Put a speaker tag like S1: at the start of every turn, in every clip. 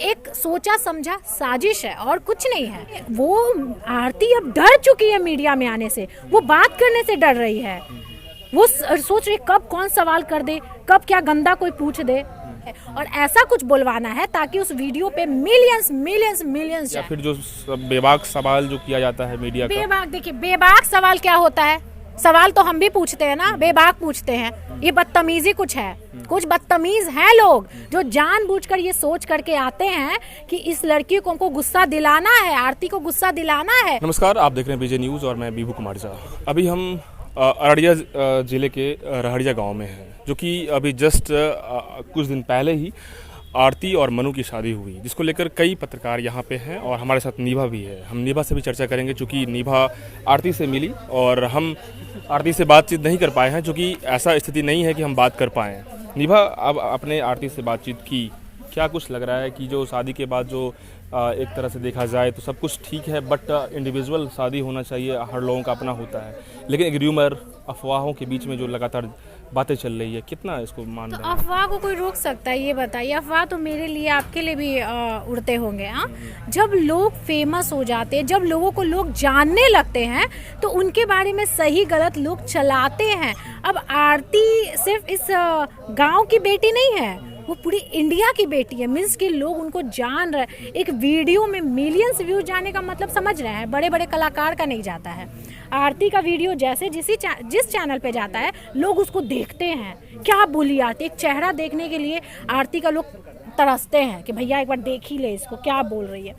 S1: एक सोचा समझा साजिश है और कुछ नहीं है। वो आरती अब डर चुकी है मीडिया में आने से, वो बात करने से डर रही है। वो सोच रही कब कौन सवाल कर दे, कब क्या गंदा कोई पूछ दे, और ऐसा कुछ बुलवाना है ताकि उस वीडियो पे मिलियंस
S2: या फिर जो बेबाक सवाल जो किया जाता है मीडिया का।
S1: बेबाक, देखिए बेबाक सवाल क्या होता है, सवाल तो हम भी पूछते हैं ना, बेबाक पूछते हैं। ये बदतमीजी कुछ है, कुछ बदतमीज हैं लोग जो जानबूझकर ये सोच करके आते हैं कि इस लड़की को हमको गुस्सा दिलाना है, आरती को गुस्सा दिलाना है।
S2: नमस्कार, आप देख रहे हैं बीजे न्यूज़ और मैं बीभू कुमार झा। अभी हम अररिया ज़िले के रहड़िया गांव में हैं, जो कि अभी जस्ट कुछ दिन पहले ही आरती और मनु की शादी हुई, जिसको लेकर कई पत्रकार यहाँ पे हैं और हमारे साथ नीभा भी है। हम नीभा से भी चर्चा करेंगे, चूँकि नीभा आरती से मिली और हम आरती से बातचीत नहीं कर पाए हैं, क्योंकि ऐसा स्थिति नहीं है कि हम बात कर पाएँ। नीभा, अब आपने आरती से बातचीत की, क्या कुछ लग रहा है कि जो शादी के बाद जो एक तरह से देखा जाए तो सब कुछ ठीक है, बट इंडिविजुअल शादी होना चाहिए, हर लोगों का अपना होता है, लेकिन एक र्यूमर अफवाहों के बीच में जो लगातार बातें चल रही है, कितना इसको मान रहे हैं?
S1: अफवाह को कोई रोक सकता है? ये बताइए। अफवाह तो मेरे लिए, आपके लिए भी उड़ते होंगे। हाँ, जब लोग फेमस हो जाते हैं, जब लोगों को लोग जानने लगते हैं, तो उनके बारे में सही गलत लोग चलाते हैं। अब आरती सिर्फ इस गांव की बेटी नहीं है, वो पूरी इंडिया की बेटी है। मीन्स कि लोग उनको जान रहे हैं। एक वीडियो में मिलियंस व्यूज जाने का मतलब समझ रहे हैं, बड़े बड़े कलाकार का नहीं जाता है। आरती का वीडियो जैसे जिस चैनल पे जाता है, लोग उसको देखते हैं, क्या बोली आरती। एक चेहरा देखने के लिए आरती का लोग तरसते हैं कि भैया एक बार देख ही ले इसको, क्या बोल रही है।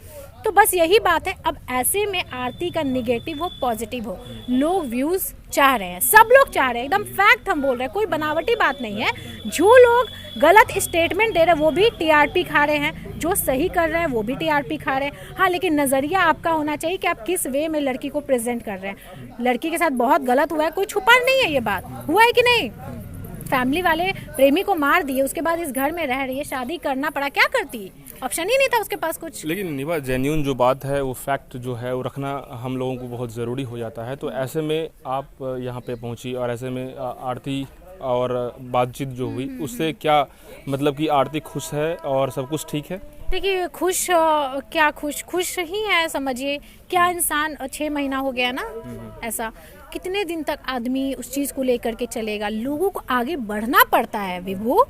S1: तो बस यही बात है। अब ऐसे में आरती का निगेटिव हो पॉजिटिव हो, लोग व्यूज चाह रहे हैं, सब लोग चाह रहे हैं, एकदम फैक्ट हम बोल रहे हैं, कोई बनावटी बात नहीं है। जो लोग गलत स्टेटमेंट दे रहे हैं वो भी टीआरपी खा रहे हैं, जो सही कर रहे हैं वो भी टीआरपी खा रहे हैं। हाँ, लेकिन नज़रिया आपका होना चाहिए कि आप किस वे में लड़की को प्रेजेंट कर रहे हैं। लड़की के साथ बहुत गलत हुआ है, कोई छुपा नहीं है, ये बात हुआ है कि नहीं। फैमिली वाले प्रेमी को मार दिए, उसके बाद इस घर में रह रही है, शादी करना पड़ा, क्या करती, ऑप्शन ही नहीं था उसके पास कुछ।
S2: लेकिन नीभा, जेन्यून जो बात है, वो फैक्ट जो है वो रखना हम लोगों को बहुत ज़रूरी हो जाता है। तो ऐसे में आप यहाँ पे पहुँची और ऐसे में आरती और बातचीत जो हुई, उससे क्या मतलब कि आरती खुश है और सब कुछ ठीक है?
S1: देखिए, क्या खुश ही है, समझिए। क्या इंसान 6 महीना हो गया ना, ऐसा कितने दिन तक आदमी उस चीज़ को लेकर के चलेगा। लोगों को आगे बढ़ना पड़ता है विभू,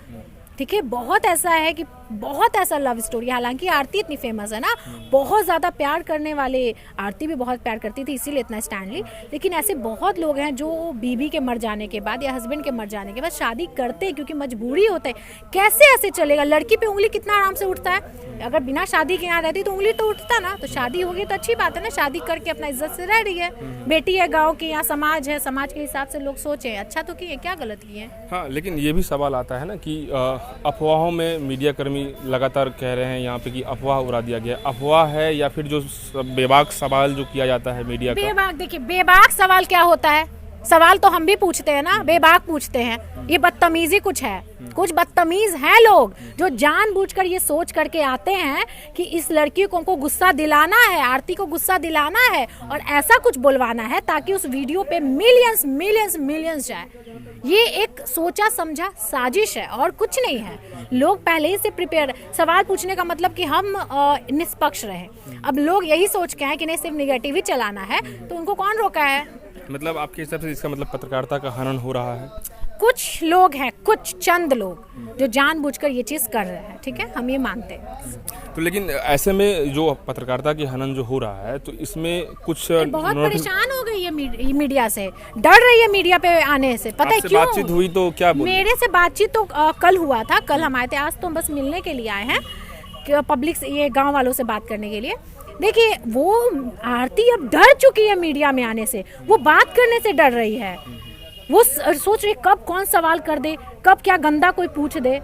S1: ठीक है। बहुत ऐसा है कि बहुत ऐसा लव स्टोरी, हालांकि आरती इतनी फेमस है ना, बहुत ज़्यादा प्यार करने वाले, आरती भी बहुत प्यार करती थी इसीलिए इतना स्टैंड ली, लेकिन ऐसे बहुत लोग हैं जो बीवी के मर जाने के बाद या हस्बैंड के मर जाने के बाद शादी करते हैं क्योंकि मजबूरी होता है। कैसे ऐसे चलेगा? लड़की पे उंगली कितना आराम से उठता है, अगर बिना शादी के यहाँ रहती तो उंगली तो उठता ना। तो शादी होगी तो अच्छी बात है ना, शादी करके अपना इज्जत से रह रही है, बेटी है गाँव की, यहाँ समाज है, समाज के हिसाब से लोग सोचे अच्छा तो किए, क्या गलत किए।
S2: हाँ, लेकिन ये भी सवाल आता है ना कि अफवाहों में मीडिया कर्मी लगातार कह रहे हैं यहाँ पे कि अफवाह उड़ा दिया गया। अफवाह है या फिर जो बेबाक सवाल जो किया जाता है मीडिया का?
S1: बेबाक, देखिए बेबाक सवाल क्या होता है, सवाल तो हम भी पूछते हैं ना, बेबाक पूछते हैं। ये बदतमीजी कुछ है, कुछ बदतमीज हैं लोग जो जानबूझकर ये सोच करके आते हैं कि इस लड़की को हमको गुस्सा दिलाना है, आरती को गुस्सा दिलाना है, और ऐसा कुछ बुलवाना है ताकि उस वीडियो पे मिलियंस जाए। ये एक सोचा समझा साजिश है और कुछ नहीं है। लोग पहले ही से प्रिपेयर, सवाल पूछने का मतलब कि हम निष्पक्ष रहे। अब लोग यही सोच के हैं कि नहीं सिर्फ निगेटिव ही चलाना है, तो उनको कौन रोका है?
S2: मतलब आपके हिसाब से इसका मतलब पत्रकारिता का हनन हो रहा है?
S1: कुछ लोग हैं, कुछ चंद लोग जो जानबूझकर ये चीज़ कर रहे हैं, ठीक है, हम ये मानते हैं।
S2: तो लेकिन ऐसे में जो पत्रकारिता की हनन जो हो रहा है, तो इसमें कुछ
S1: बहुत परेशान हो गई है मीडिया से, डर रही है मीडिया पे आने से। पता है क्यों?
S2: बातचीत हुई तो क्या बोली?
S1: मेरे से बातचीत तो कल हुआ था, कल हम आए थे, आज तो बस मिलने के लिए आए हैं पब्लिक से, ये गाँव वालों से बात करने के लिए। देखिए, वो आरती अब डर चुकी है मीडिया में आने से, वो बात करने से डर रही है। वो सोच रही कब कौन सवाल कर दे, कब क्या गंदा कोई पूछ दे।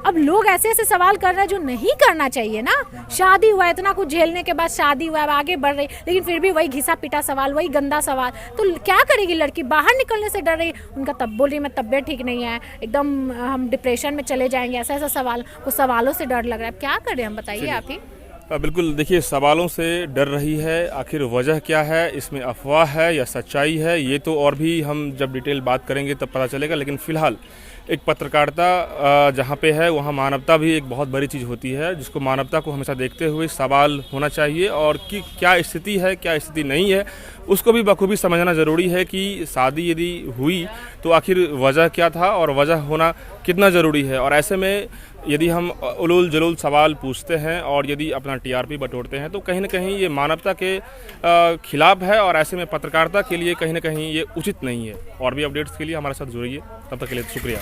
S1: अब लोग ऐसे ऐसे सवाल कर रहे हैं जो नहीं करना चाहिए ना। शादी हुआ, इतना कुछ झेलने के बाद शादी हुआ, अब आगे बढ़ रही, लेकिन फिर भी वही घिसा पिटा सवाल, वही गंदा सवाल। तो क्या करेगी लड़की? बाहर निकलने से डर रही। उनका तब बोल रही मैं तबीयत ठीक नहीं है, एकदम हम डिप्रेशन में चले जाएंगे, ऐसा ऐसा सवाल, वो सवालों से डर लग रहा है। अब क्या करें हम, बताइए आप ही।
S2: बिल्कुल, देखिए, सवालों से डर रही है, आखिर वजह क्या है, इसमें अफवाह है या सच्चाई है, ये तो और भी हम जब डिटेल बात करेंगे तब पता चलेगा। लेकिन फ़िलहाल एक पत्रकारिता जहाँ पे है वहाँ मानवता भी एक बहुत बड़ी चीज़ होती है, जिसको मानवता को हमेशा देखते हुए सवाल होना चाहिए और कि क्या स्थिति है क्या स्थिति नहीं है उसको भी बखूबी समझना ज़रूरी है कि शादी यदि हुई तो आखिर वजह क्या था और वजह होना कितना ज़रूरी है। और ऐसे में यदि हम उलूल जलूल सवाल पूछते हैं और यदि अपना टीआरपी बटोरते हैं तो कहीं ना कहीं ये मानवता के खिलाफ है और ऐसे में पत्रकारिता के लिए कहीं ना कहीं ये उचित नहीं है। और भी अपडेट्स के लिए हमारे साथ जुड़िए, तब तक के लिए शुक्रिया।